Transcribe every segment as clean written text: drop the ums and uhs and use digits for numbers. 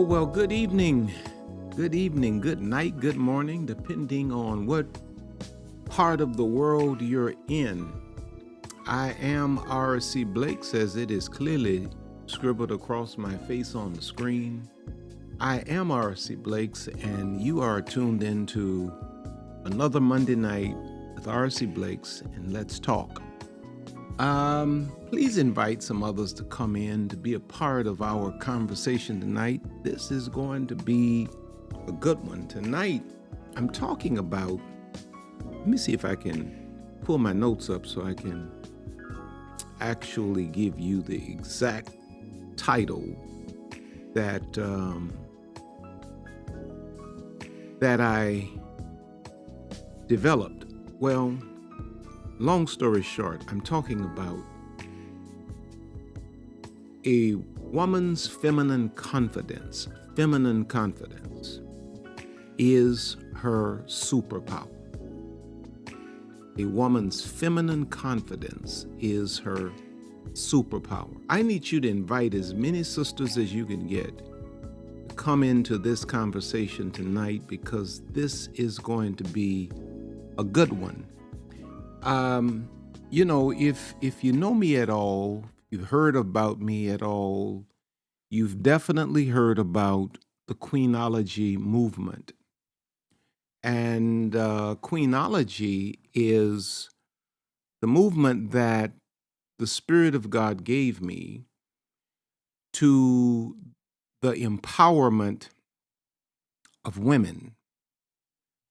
Well, good evening, good night, good morning, depending on what part of the world you're in. I am R.C. Blakes, as it is clearly scribbled across my face on the screen. I am R.C. Blakes, and you are tuned into another Monday night with R.C. Blakes, and let's talk. Please invite some others to come in to be a part of our conversation tonight. This is going to be a good one. Tonight, I'm talking about, let me see if I can pull my notes up so I can actually give you the exact title that I developed. Well, long story short, I'm talking about a woman's feminine confidence. Feminine confidence is her superpower. A woman's feminine confidence is her superpower. I need you to invite as many sisters as you can get to come into this conversation tonight, because this is going to be a good one. If you know me at all, you've heard about me at all, you've definitely heard about the queenology movement. And queenology is the movement that the Spirit of God gave me to the empowerment of women.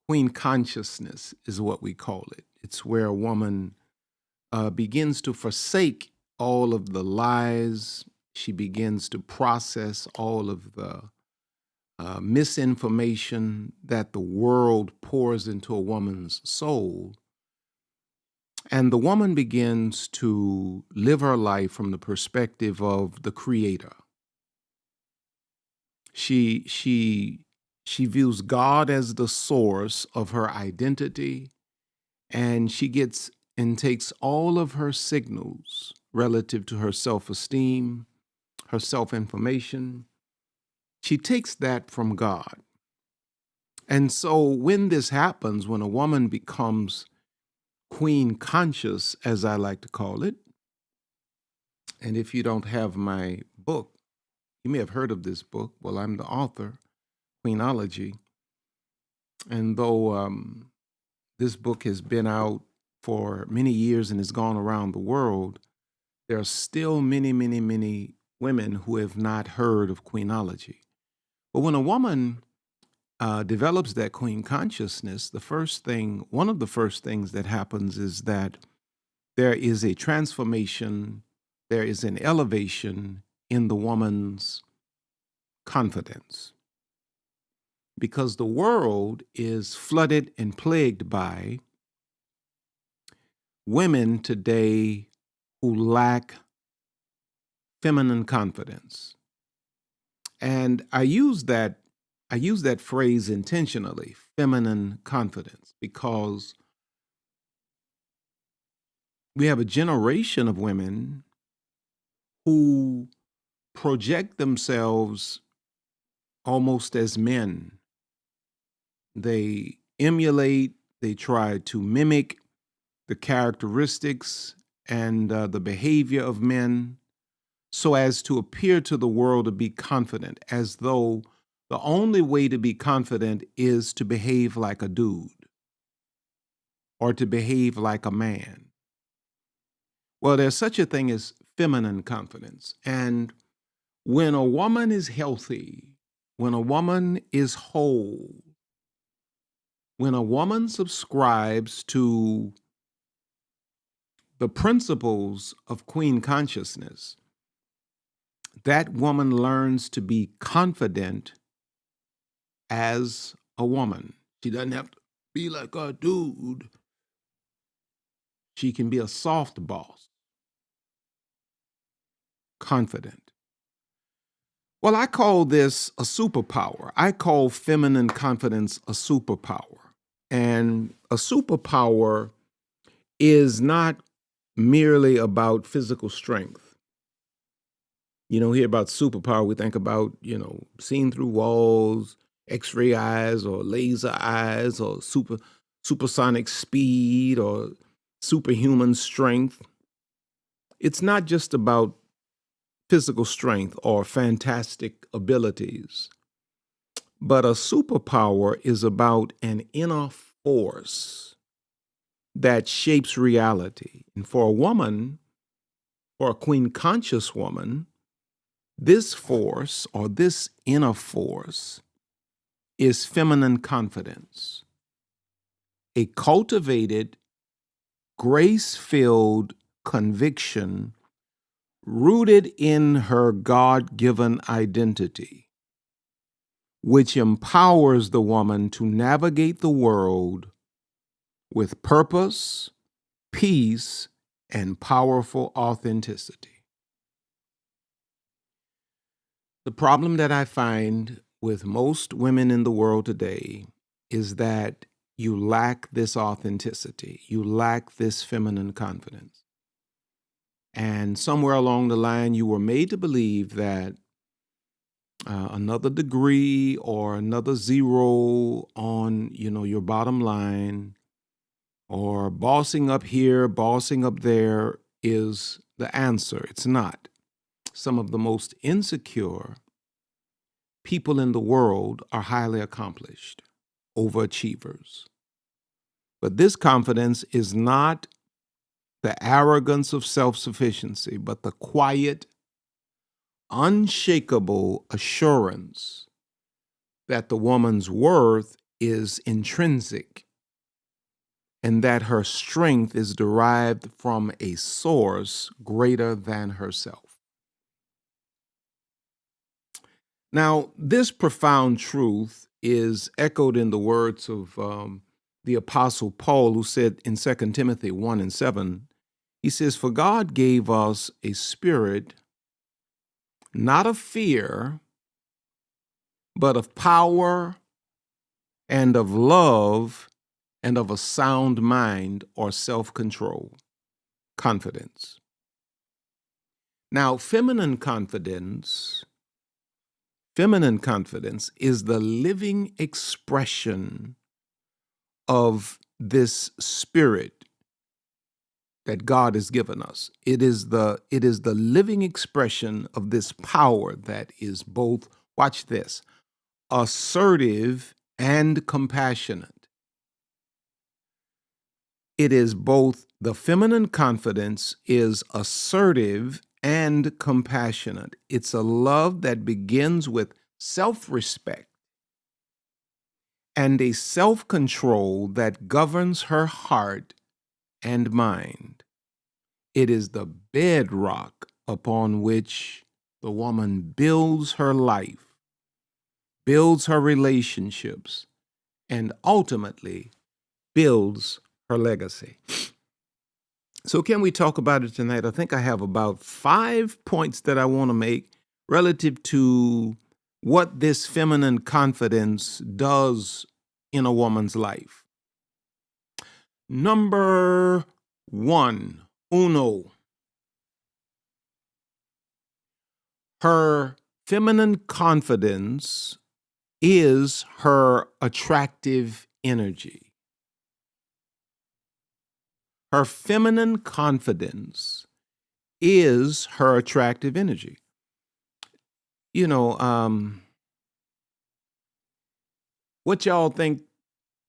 Queen consciousness is what we call it. It's where a woman begins to forsake all of the lies. She begins to process all of the misinformation that the world pours into a woman's soul. And the woman begins to live her life from the perspective of the Creator. She views God as the source of her identity, and she gets and takes all of her signals relative to her self-esteem, her self-information. She takes that from God. And so when this happens, when a woman becomes queen conscious, as I like to call it, and if you don't have my book, you may have heard of this book. Well, I'm the author, Queenology. And though this book has been out for many years and has gone around the world, there are still many, many, many women who have not heard of queenology. But when a woman develops that queen consciousness, one of the first things that happens is that there is a transformation, there is an elevation in the woman's confidence. Because the world is flooded and plagued by women today who lack feminine confidence. And I use that phrase intentionally, feminine confidence, because we have a generation of women who project themselves almost as men. They emulate, they try to mimic the characteristics and the behavior of men so as to appear to the world to be confident, as though the only way to be confident is to behave like a dude or to behave like a man. Well, there's such a thing as feminine confidence. And when a woman is healthy, when a woman is whole, when a woman subscribes to the principles of queen consciousness, that woman learns to be confident as a woman. She doesn't have to be like a dude. She can be a soft boss. Confident. Well, I call this a superpower. I call feminine confidence a superpower. And a superpower is not merely about physical strength. You know, hear about superpower, we think about, seeing through walls, X-ray eyes or laser eyes or supersonic speed or superhuman strength. It's not just about physical strength or fantastic abilities, but a superpower is about an inner force that shapes reality. And for a woman, for a queen conscious woman, this force or this inner force is feminine confidence, a cultivated, grace-filled conviction rooted in her God-given identity, which empowers the woman to navigate the world with purpose, peace, and powerful authenticity. The problem that I find with most women in the world today is that you lack this authenticity. You lack this feminine confidence. And somewhere along the line, you were made to believe that another degree or another zero on, your bottom line, or bossing up here, bossing up there is the answer. It's not. Some of the most insecure people in the world are highly accomplished, overachievers. But this confidence is not the arrogance of self-sufficiency, but the quiet, unshakable assurance that the woman's worth is intrinsic and that her strength is derived from a source greater than herself. Now, this profound truth is echoed in the words of the Apostle Paul, who said in 2 Timothy 1:7, he says, "For God gave us a spirit, not of fear, but of power and of love and of a sound mind," or self-control, confidence. Now, feminine confidence is the living expression of this spirit that God has given us. It is the living expression of this power that is both, watch this, assertive and compassionate. It is both, the feminine confidence is assertive and compassionate. It's a love that begins with self-respect and a self-control that governs her heart and mind. It is the bedrock upon which the woman builds her life, builds her relationships, and ultimately builds her legacy. So can we talk about it tonight? I think I have about 5 points that I want to make relative to what this feminine confidence does in a woman's life. Number 1, uno. Her feminine confidence is her attractive energy. Her feminine confidence is her attractive energy. What y'all think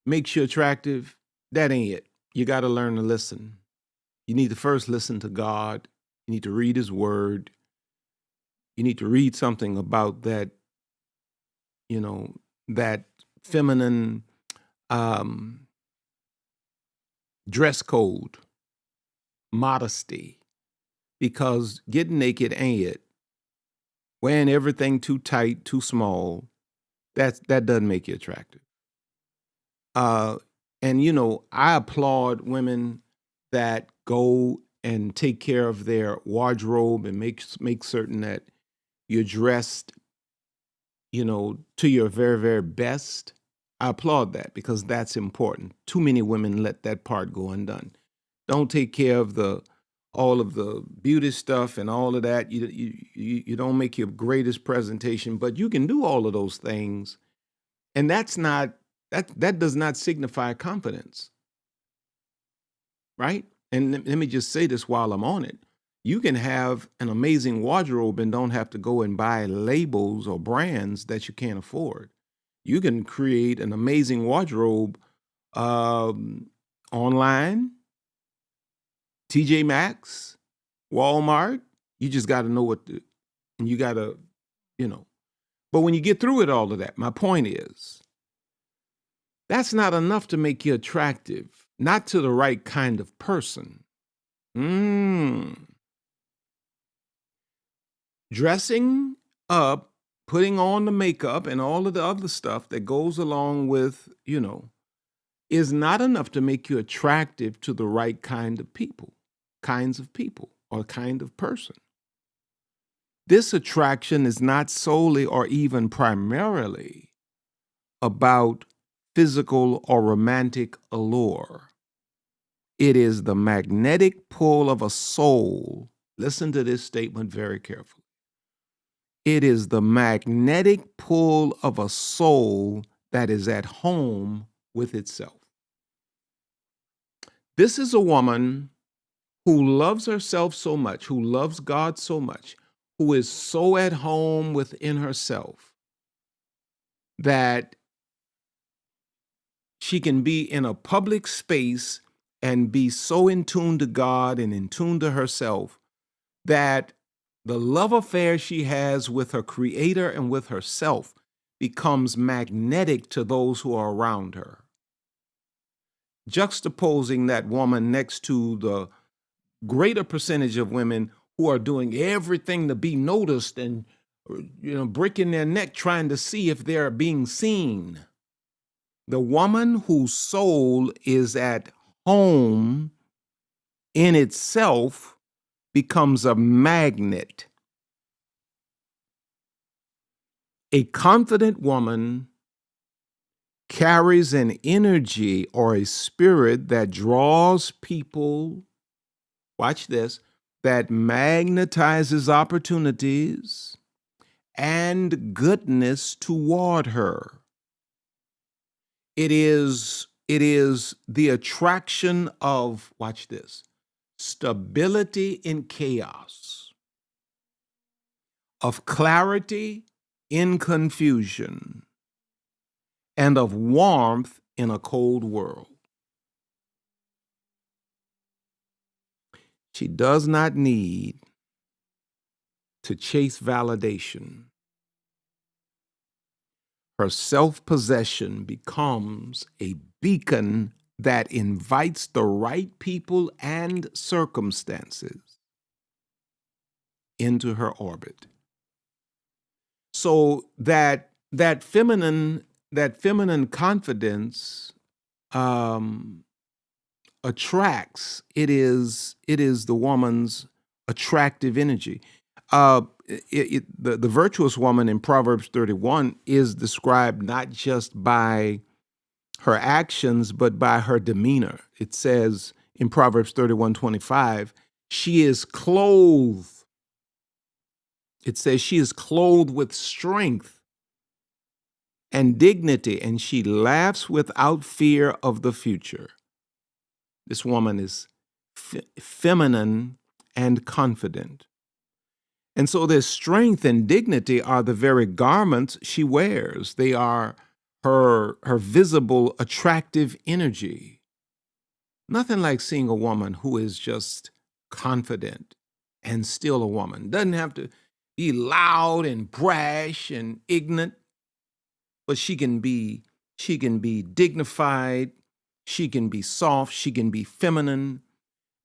makes you attractive? That ain't it. You got to learn to listen. You need to first listen to God. You need to read His Word. You need to read something about that, that feminine dress code, modesty, because getting naked ain't it. Wearing everything too tight, too small, that doesn't make you attractive. I applaud women that go and take care of their wardrobe and make certain that you're dressed, to your very, very best. I applaud that because that's important. Too many women let that part go undone. Don't take care of the all of the beauty stuff and all of that. You don't make your greatest presentation, but you can do all of those things, and that does not signify confidence, right? And let me just say this while I'm on it. You can have an amazing wardrobe and don't have to go and buy labels or brands that you can't afford. You can create an amazing wardrobe online, TJ Maxx, Walmart. You just got to know and you got to, you know. But when you get through it, all of that, my point is, that's not enough to make you attractive, not to the right kind of person. Dressing up, putting on the makeup and all of the other stuff that goes along with, is not enough to make you attractive to the right kinds of people, or kind of person. This attraction is not solely or even primarily about physical or romantic allure. It is the magnetic pull of a soul. Listen to this statement very carefully. It is the magnetic pull of a soul that is at home with itself. This is a woman who loves herself so much, who loves God so much, who is so at home within herself that she can be in a public space and be so in tune to God and in tune to herself that the love affair she has with her Creator and with herself becomes magnetic to those who are around her. Juxtaposing that woman next to the greater percentage of women who are doing everything to be noticed and, breaking their neck trying to see if they're being seen. The woman whose soul is at home in itself becomes a magnet. A confident woman carries an energy or a spirit that draws people, watch this, that magnetizes opportunities and goodness toward her. It is the attraction of, watch this, stability in chaos, of clarity in confusion, and of warmth in a cold world. She does not need to chase validation. Her self-possession becomes a beacon that invites the right people and circumstances into her orbit. So that feminine confidence attracts. It is the woman's attractive energy. The virtuous woman in Proverbs 31 is described not just by her actions, but by her demeanor. It says in Proverbs 31:25, she is clothed. It says she is clothed with strength and dignity, and she laughs without fear of the future. This woman is feminine and confident. And so their strength and dignity are the very garments she wears. They are her visible, attractive energy. Nothing like seeing a woman who is just confident and still a woman. Doesn't have to be loud and brash and ignorant, but she can be dignified, she can be soft, she can be feminine,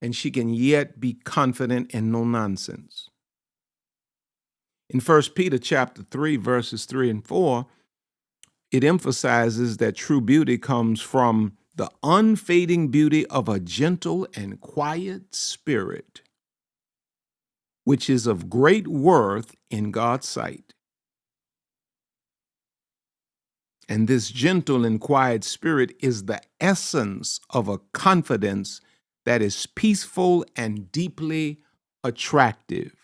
and she can yet be confident and no nonsense. In 1 Peter chapter 3, verses 3 and 4, it emphasizes that true beauty comes from the unfading beauty of a gentle and quiet spirit, which is of great worth in God's sight. And this gentle and quiet spirit is the essence of a confidence that is peaceful and deeply attractive.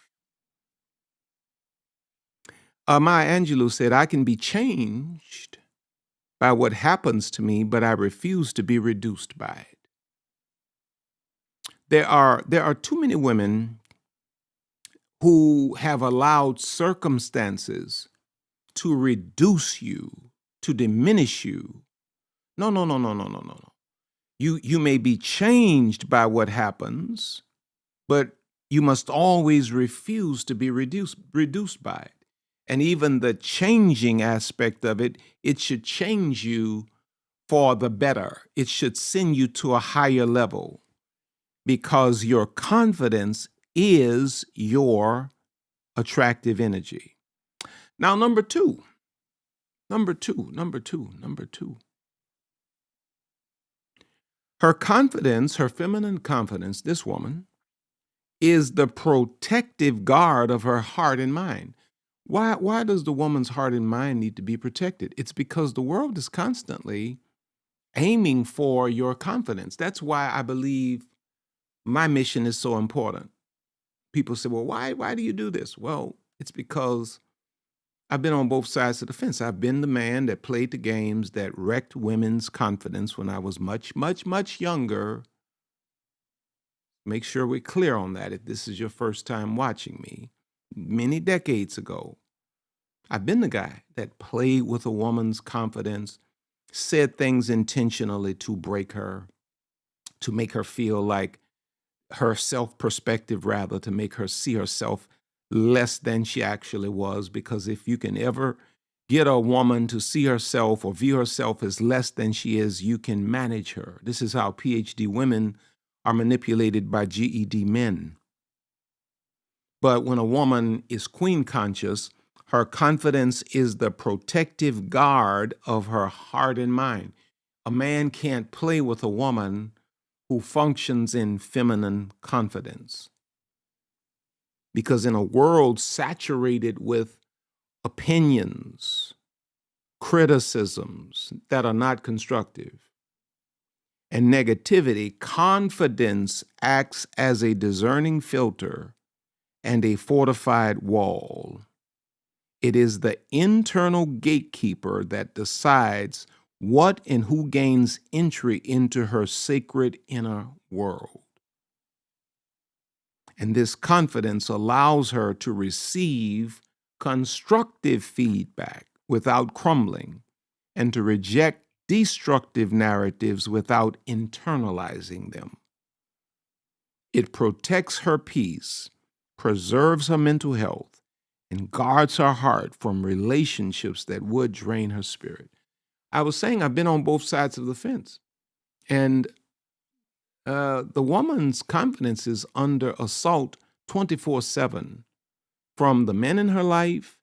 Maya Angelou said, I can be changed by what happens to me, but I refuse to be reduced by it. There are too many women who have allowed circumstances to reduce you, to diminish you. No, no, no, no, no, no, no, no. You may be changed by what happens, but you must always refuse to be reduced by it. And even the changing aspect of it, it should change you for the better. It should send you to a higher level, because your confidence is your attractive energy. Now, number two. Her confidence, her feminine confidence, this woman, is the protective guard of her heart and mind. Why does the woman's heart and mind need to be protected? It's because the world is constantly aiming for your confidence. That's why I believe my mission is so important. People say, well, why do you do this? Well, it's because I've been on both sides of the fence. I've been the man that played the games that wrecked women's confidence when I was much, much, much younger. Make sure we're clear on that if this is your first time watching me. Many decades ago, I've been the guy that played with a woman's confidence, said things intentionally to break her, to make her feel like her self-perspective, rather, to make her see herself less than she actually was. Because if you can ever get a woman to see herself or view herself as less than she is, you can manage her. This is how PhD women are manipulated by GED men. But when a woman is queen conscious, her confidence is the protective guard of her heart and mind. A man can't play with a woman who functions in feminine confidence. Because in a world saturated with opinions, criticisms that are not constructive, and negativity, confidence acts as a discerning filter and a fortified wall. It is the internal gatekeeper that decides what and who gains entry into her sacred inner world. And this confidence allows her to receive constructive feedback without crumbling, and to reject destructive narratives without internalizing them. It protects her peace, preserves her mental health, and guards her heart from relationships that would drain her spirit. I was saying I've been on both sides of the fence. And the woman's confidence is under assault 24/7 from the men in her life.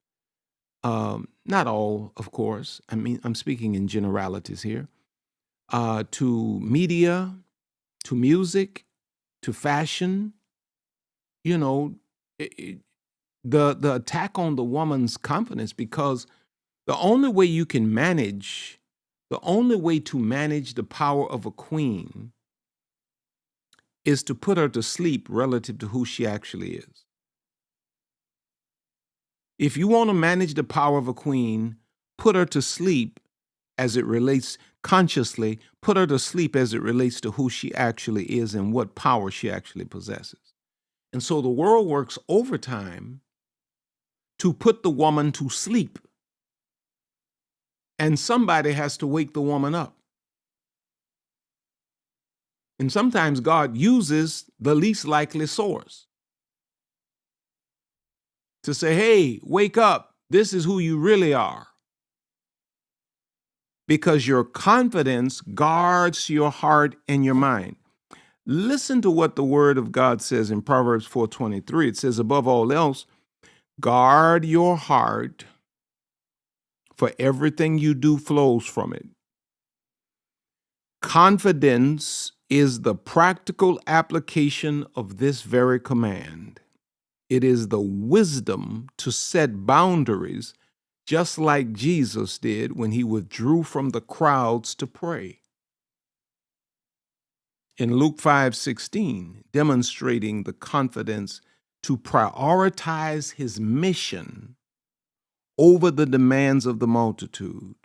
Not all, of course. I mean, I'm speaking in generalities here. To media, to music, to fashion. You know, the attack on the woman's confidence, because the only way to manage the power of a queen is to put her to sleep relative to who she actually is. If you want to manage the power of a queen, put her to sleep as it relates consciously, put her to sleep as it relates to who she actually is and what power she actually possesses. And so the world works overtime to put the woman to sleep. And somebody has to wake the woman up. And sometimes God uses the least likely source to say, hey, wake up. This is who you really are. Because your confidence guards your heart and your mind. Listen to what the word of God says in Proverbs 4:23. It says, above all else, guard your heart, for everything you do flows from it. Confidence is the practical application of this very command. It is the wisdom to set boundaries, just like Jesus did when he withdrew from the crowds to pray. in Luke 5:16, demonstrating the confidence to prioritize his mission over the demands of the multitude.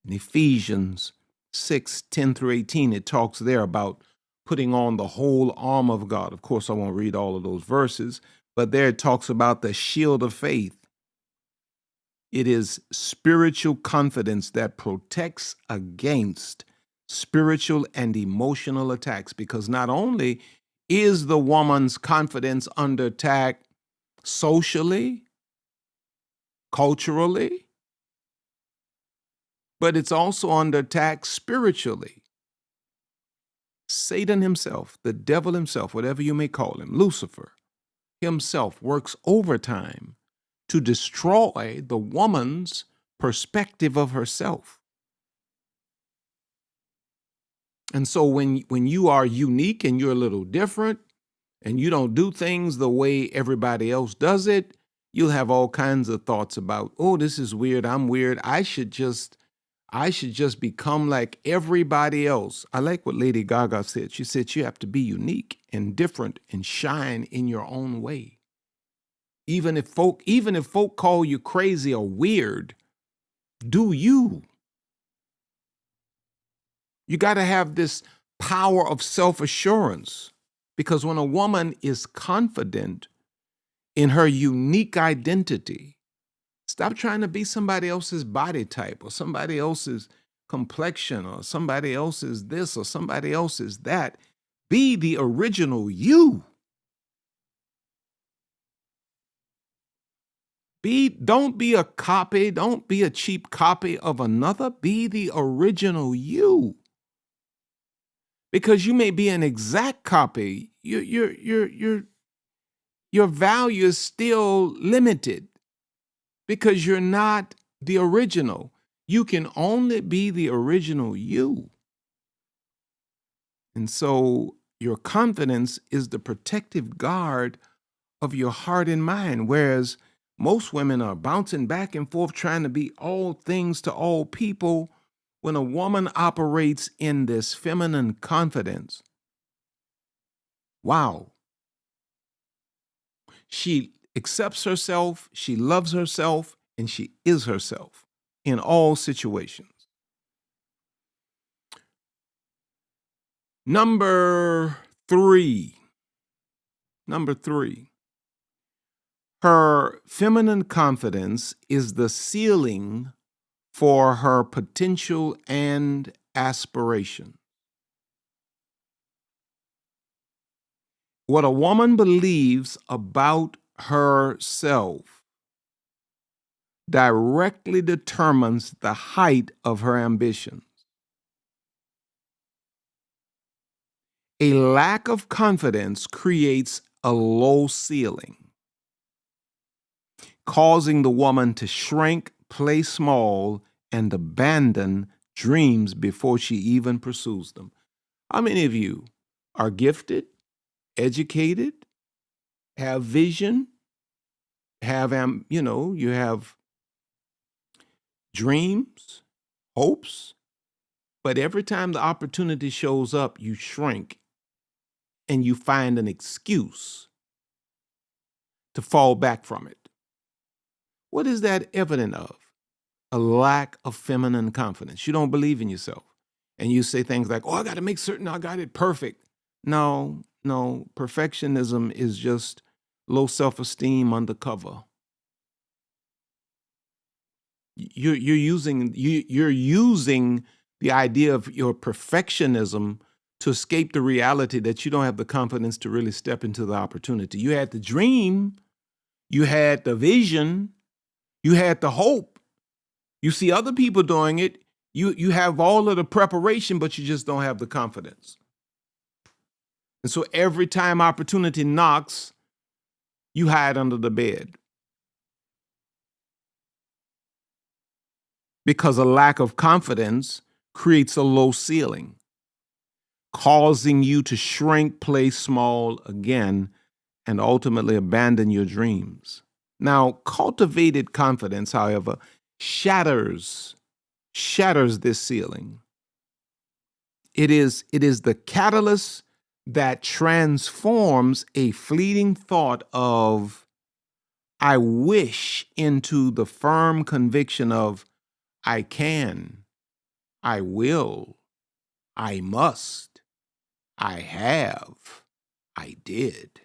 In Ephesians 6:10-18, it talks there about putting on the whole armor of God. Of course, I won't read all of those verses, but there it talks about the shield of faith. It is spiritual confidence that protects against spiritual and emotional attacks, because not only is the woman's confidence under attack socially, culturally, but it's also under attack spiritually. Satan himself, the devil himself, whatever you may call him, Lucifer himself, works overtime to destroy the woman's perspective of herself. And so when you are unique and you're a little different and you don't do things the way everybody else does it, you'll have all kinds of thoughts about, oh, this is weird, I'm weird, I should just become like everybody else. I like what Lady Gaga said. She said you have to be unique and different and shine in your own way. Even if folk call you crazy or weird, do you. You got to have this power of self-assurance, because when a woman is confident in her unique identity, stop trying to be somebody else's body type or somebody else's complexion or somebody else's this or somebody else's that. Be the original you. Don't be a copy, don't be a cheap copy of another. Be the original you. Because you may be an exact copy, your value is still limited because you're not the original. You can only be the original you. And so your confidence is the protective guard of your heart and mind, whereas most women are bouncing back and forth trying to be all things to all people. When a woman operates in this feminine confidence, wow, she accepts herself, she loves herself, and she is herself in all situations. Number three, her feminine confidence is the ceiling for her potential and aspiration. What a woman believes about herself directly determines the height of her ambitions. A lack of confidence creates a low ceiling, causing the woman to shrink, play small, and abandon dreams before she even pursues them. How many of you are gifted, educated, have vision, you have dreams, hopes, but every time the opportunity shows up, you shrink and you find an excuse to fall back from it? What is that evident of? A lack of feminine confidence. You don't believe in yourself. And you say things like, oh, I got to make certain I got it perfect. No, perfectionism is just low self-esteem undercover. You're using the idea of your perfectionism to escape the reality that you don't have the confidence to really step into the opportunity. You had the dream, you had the vision, you had the hope. You see other people doing it. You have all of the preparation, but you just don't have the confidence. And so every time opportunity knocks, you hide under the bed. Because a lack of confidence creates a low ceiling, causing you to shrink, play small again, and ultimately abandon your dreams. Now, cultivated confidence, however, shatters this ceiling. It is the catalyst that transforms a fleeting thought of I wish into the firm conviction of I can, I will, I must, I have, I did.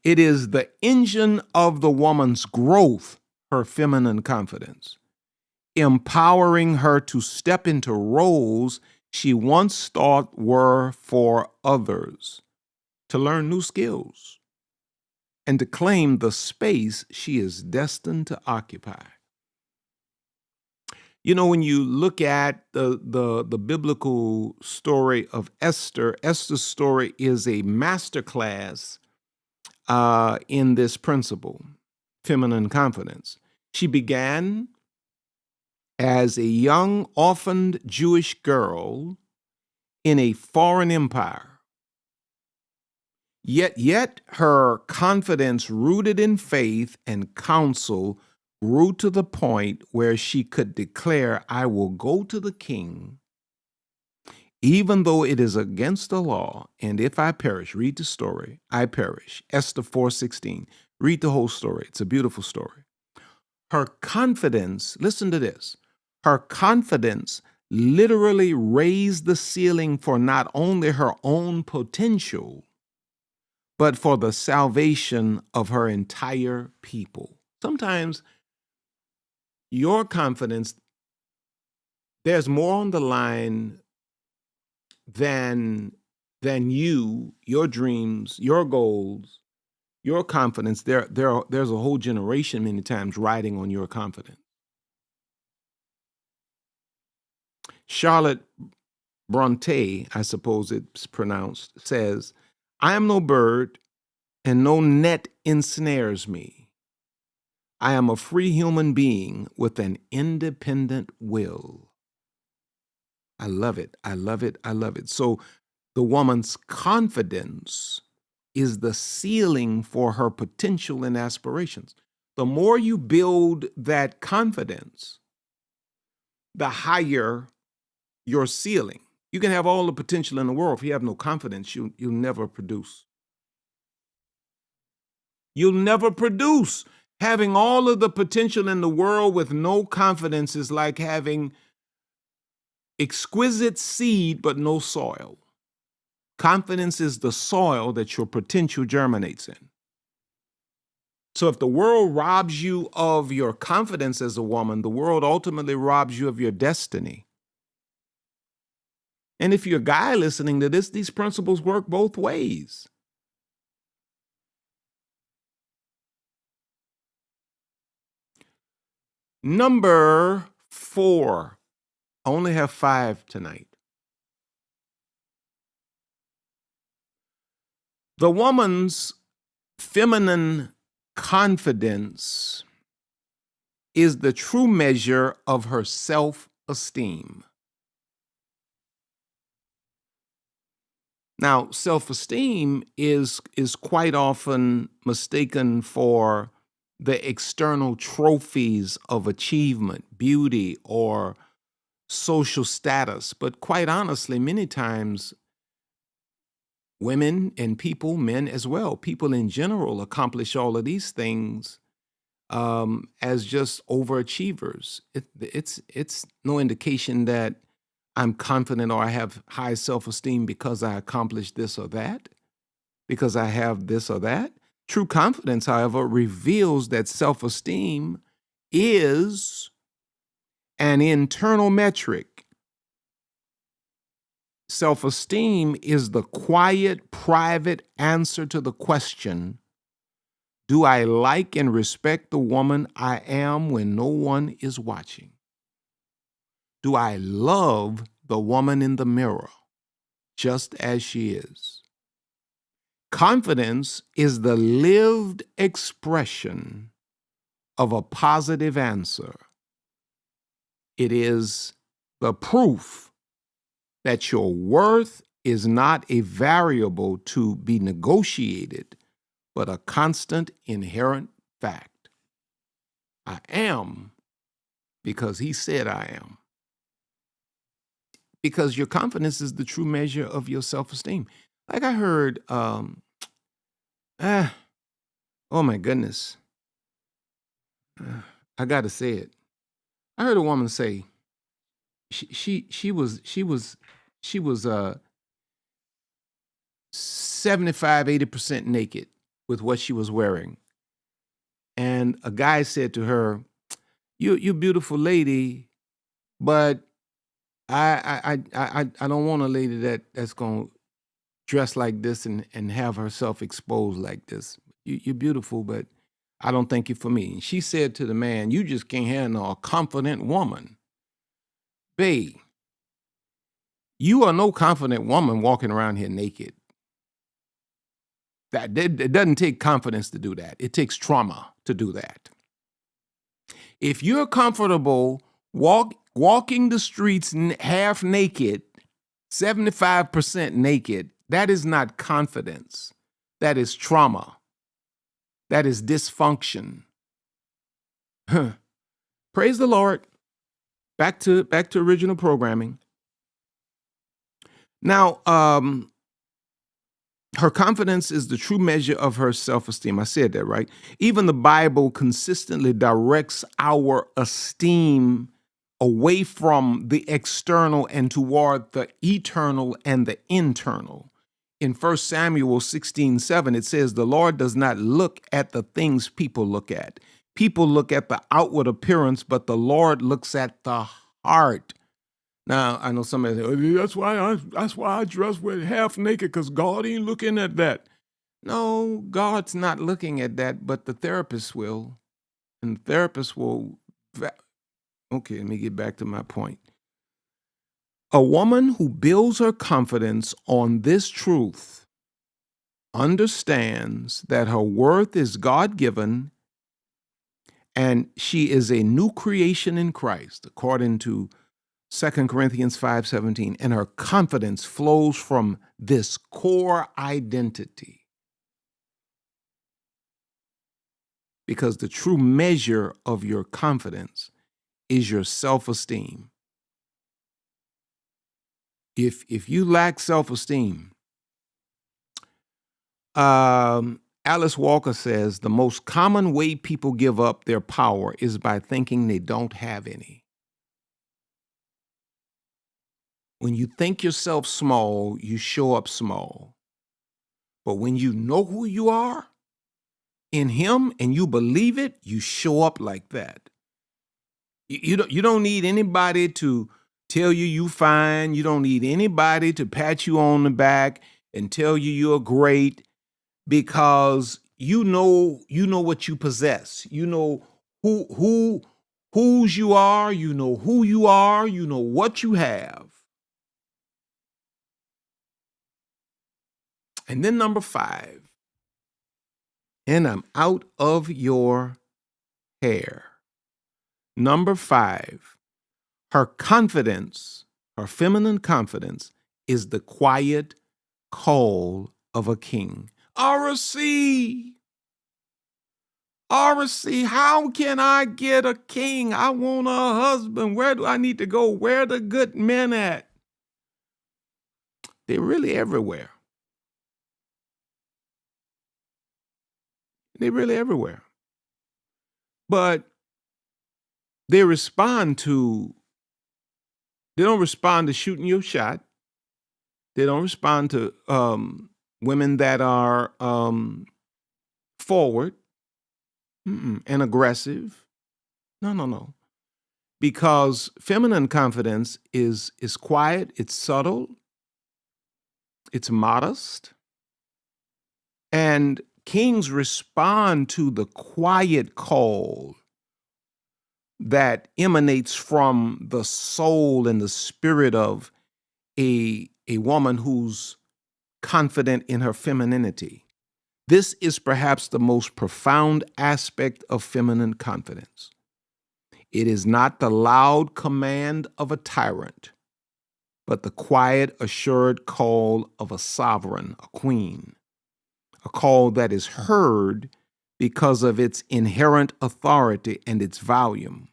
It is the engine of the woman's growth, her feminine confidence, empowering her to step into roles she once thought were for others, to learn new skills, and to claim the space she is destined to occupy. You know, when you look at the biblical story of Esther, Esther's story is a masterclass in this principle, feminine confidence. She began as a young, orphaned Jewish girl in a foreign empire. Yet her confidence, rooted in faith and counsel, grew to the point where she could declare, I will go to the king, even though it is against the law, and if I perish, read the story, I perish. Esther 4:16. Read the whole story. It's a beautiful story. Her confidence, listen to this, her confidence literally raised the ceiling for not only her own potential, but for the salvation of her entire people. Sometimes your confidence, there's more on the line than you, your dreams, your goals, your confidence. There's a whole generation many times riding on your confidence. Charlotte Bronte, I suppose it's pronounced, says, I am no bird and no net ensnares me. I am a free human being with an independent will. I love it. I love it. I love it. So the woman's confidence is the ceiling for her potential and aspirations. The more you build that confidence, the higher your ceiling. You can have all the potential in the world. If you have no confidence, you'll never produce. You'll never produce. Having all of the potential in the world with no confidence is like having exquisite seed but no soil. Confidence is the soil that your potential germinates in. So if the world robs you of your confidence as a woman, the world ultimately robs you of your destiny. And if you're a guy listening to this, these principles work both ways. Number 4. I only have 5 tonight. The woman's feminine confidence is the true measure of her self-esteem. Now, self-esteem is quite often mistaken for the external trophies of achievement, beauty, or social status. But quite honestly, many times, women and people, men as well, people in general accomplish all of these things as just overachievers. It's no indication that I'm confident or I have high self-esteem because I accomplished this or that, because I have this or that. True confidence, however, reveals that self-esteem is an internal metric. Self-esteem is the quiet, private answer to the question, do I like and respect the woman I am when no one is watching? Do I love the woman in the mirror just as she is? Confidence is the lived expression of a positive answer. It is the proof that your worth is not a variable to be negotiated, but a constant inherent fact. I am because he said I am. because your confidence is the true measure of your self-esteem. Like I heard, oh my goodness, I got to say it. I heard a woman say she was 75-80% naked with what she was wearing, and a guy said to her, "You beautiful lady, but I don't want a lady that's gonna dress like this and have herself exposed like this. You're beautiful, but I don't think you're for me." And she said to the man, "You just can't handle a confident woman. Babe, you are no confident woman walking around here naked. It doesn't take confidence to do that. It takes trauma to do that. If you're comfortable walking the streets half naked, 75% naked, that is not confidence. That is trauma. That is dysfunction." Praise the Lord. Back to original programming. Now, her confidence is the true measure of her self-esteem. I said that, right? Even the Bible consistently directs our esteem away from the external and toward the eternal and the internal. In 1 Samuel 16:7, it says, "The Lord does not look at the things people look at. People look at the outward appearance, but the Lord looks at the heart." Now, I know somebody say, "Oh, that's why I dress with half naked, because God ain't looking at that." No, God's not looking at that, but the therapist will. And the therapist will. Okay, let me get back to my point. A woman who builds her confidence on this truth understands that her worth is God-given and she is a new creation in Christ, according to 2 Corinthians 5:17, and her confidence flows from this core identity. Because the true measure of your confidence is your self-esteem. If you lack self-esteem, Alice Walker says the most common way people give up their power is by thinking they don't have any. When you think yourself small, you show up small. But when you know who you are in Him and you believe it, you show up like that. You don't need anybody to tell you fine. You don't need anybody to pat you on the back and tell you you're great, because you know what you possess. You know whose you are. You know who you are. You know what you have. And then number 5, and I'm out of your hair. Number 5, her confidence, her feminine confidence, is the quiet call of a king. RC, how can I get a king? I want a husband. Where do I need to go? Where are the good men at? They're really everywhere. They're really everywhere. But they don't respond to shooting your shot. They don't respond to women that are forward and aggressive. No. Because feminine confidence is quiet, it's subtle, it's modest. And kings respond to the quiet call that emanates from the soul and the spirit of a woman who's confident in her femininity. This is perhaps the most profound aspect of feminine confidence. It is not the loud command of a tyrant, but the quiet, assured call of a sovereign, a queen, a call that is heard because of its inherent authority and its volume.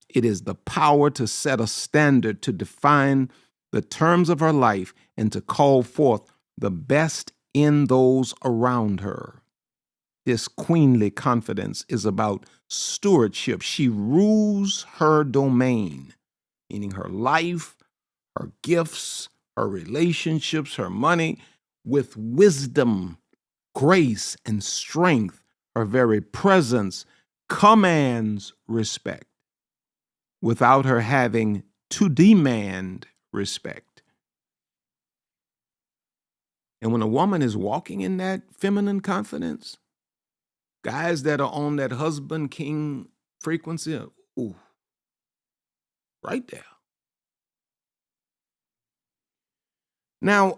It is the power to set a standard, to define the terms of her life and to call forth the best in those around her. This queenly confidence is about stewardship. She rules her domain, meaning her life, her gifts, her relationships, her money, with wisdom, grace, and strength. Her very presence commands respect without her having to demand respect. And when a woman is walking in that feminine confidence, guys that are on that husband king frequency, ooh, right there. Now,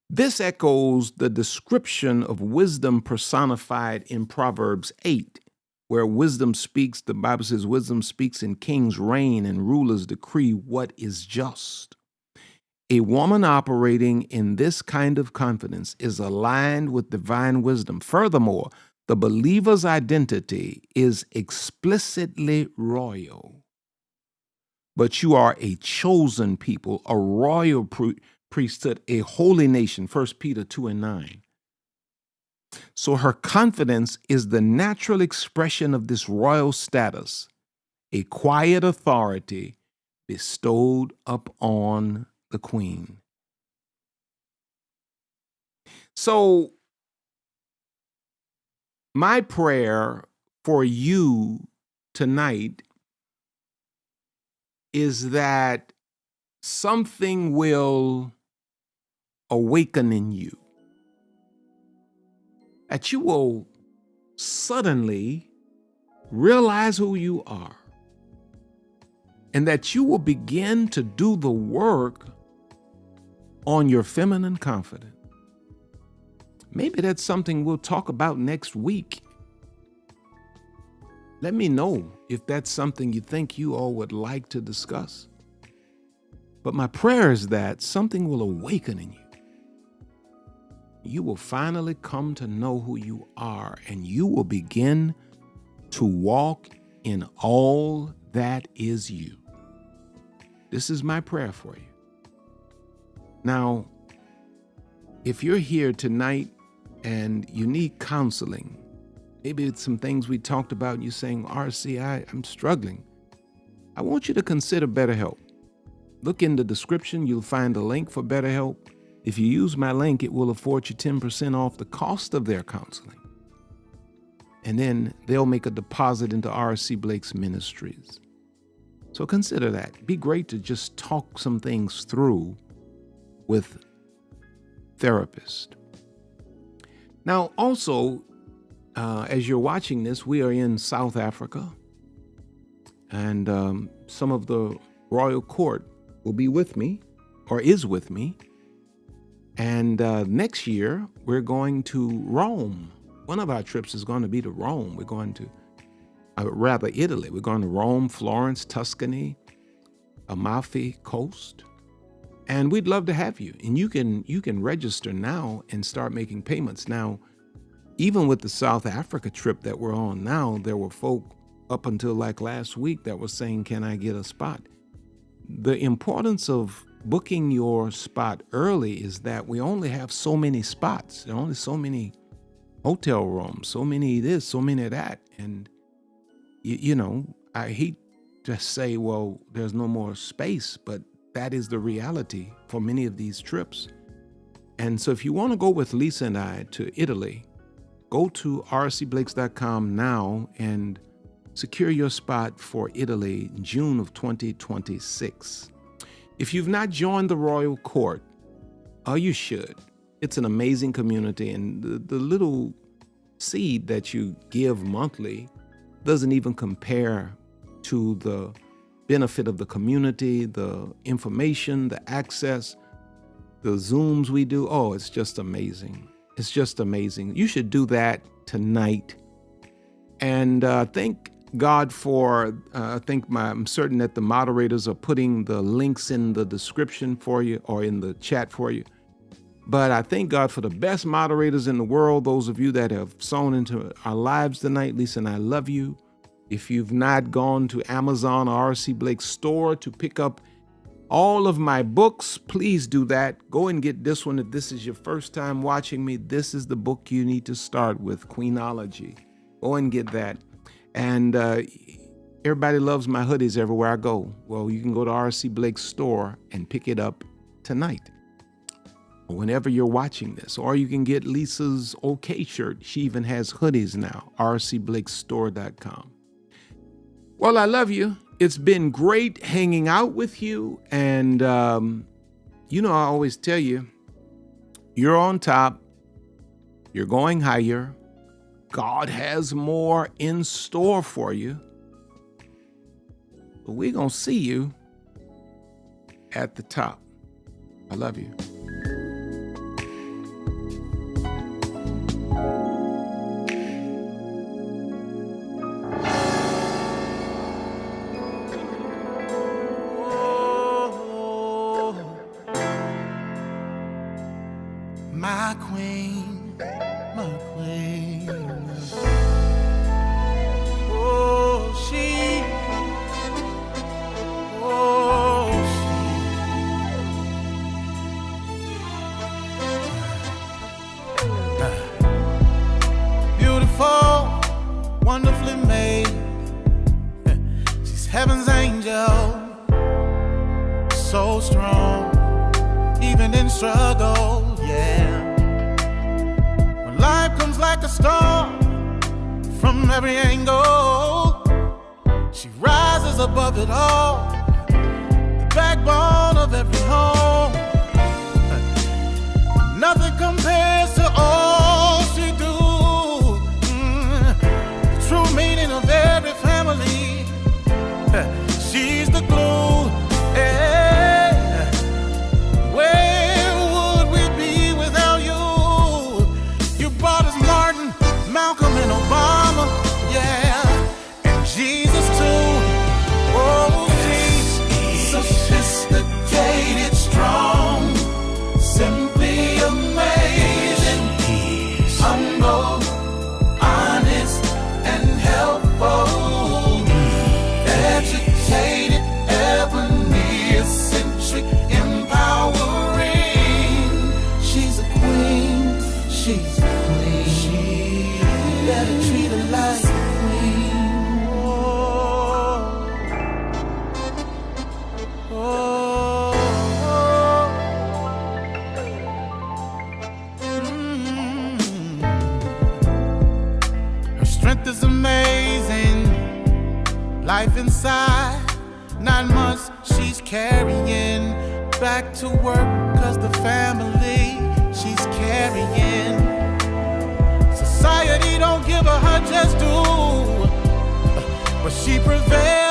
this echoes the description of wisdom personified in Proverbs 8, where wisdom speaks, the Bible says, wisdom speaks and kings reign and rulers decree what is just. A woman operating in this kind of confidence is aligned with divine wisdom. Furthermore, the believer's identity is explicitly royal. But you are a chosen people, a royal priesthood, a holy nation, 1 Peter 2:9. So her confidence is the natural expression of this royal status, a quiet authority bestowed upon the queen. So my prayer for you tonight is that something will awaken in you, that you will suddenly realize who you are, and that you will begin to do the work on your feminine confidence. Maybe that's something we'll talk about next week. Let me know if that's something you think you all would like to discuss. But my prayer is that something will awaken in you. You will finally come to know who you are, and you will begin to walk in all that is you. This is my prayer for you. Now, if you're here tonight and you need counseling, maybe it's some things we talked about and you're saying, RC, I'm struggling. I want you to consider BetterHelp. Look in the description, you'll find a link for BetterHelp. If you use my link, it will afford you 10% off the cost of their counseling. And then they'll make a deposit into RC Blake's Ministries. So consider that. It'd be great to just talk some things through with therapist. Now, also, as you're watching this, we are in South Africa, and some of the royal court will be with me, or is with me. And next year, we're going to Rome. One of our trips is going to be to Rome. We're going to, rather Italy. We're going to Rome, Florence, Tuscany, Amalfi Coast. And we'd love to have you. And you can register now and start making payments. Now, even with the South Africa trip that we're on now, there were folk up until like last week that were saying, can I get a spot? The importance of booking your spot early is that we only have so many spots. There are only so many hotel rooms, so many this, so many that. And, you know, I hate to say, well, there's no more space, but that is the reality for many of these trips. And so if you want to go with Lisa and I to Italy, go to rcblakes.com now and secure your spot for Italy in June of 2026. If you've not joined the Royal Court, you should. It's an amazing community, and the little seed that you give monthly doesn't even compare to the benefit of the community, the information, the access, the Zooms we do. Oh, it's just amazing. It's just amazing. You should do that tonight. And thank God for, I'm certain that the moderators are putting the links in the description for you or in the chat for you. But I thank God for the best moderators in the world, those of you that have sown into our lives tonight. Lisa and I love you. If you've not gone to Amazon or RC Blake store to pick up all of my books, please do that. Go and get this one. If this is your first time watching me, this is the book you need to start with, Queenology. Go and get that. And everybody loves my hoodies everywhere I go. Well, you can go to RC Blake's store and pick it up tonight, or whenever you're watching this. Or you can get Lisa's OK shirt. She even has hoodies now, rcblakesstore.com. Well, I love you. It's been great hanging out with you. And, you know, I always tell you, you're on top. You're going higher. God has more in store for you. But we're going to see you at the top. I love you. My queen, my queen. Oh, she. Beautiful, wonderfully made. She's heaven's angel. So strong, even in struggle, yeah. When life comes like a storm from every angle, she rises above it all, the backbone of every home. Nothing compares to all she do. The true meaning of every family. She's the glue. Where would we be without you? You brought us Martin, Malcolm, and Obama, yeah, and Jesus too. Oh, she's sophisticated, strong, simply amazing, humble, honest, and helpful, educated, ebony, eccentric, empowering. She's a queen, she's a queen. You better treat her like a queen. Oh, Her strength is amazing. Life inside, 9 months she's carrying. Back to work, cause the family she's carrying. Society don't give her just due, but she prevails.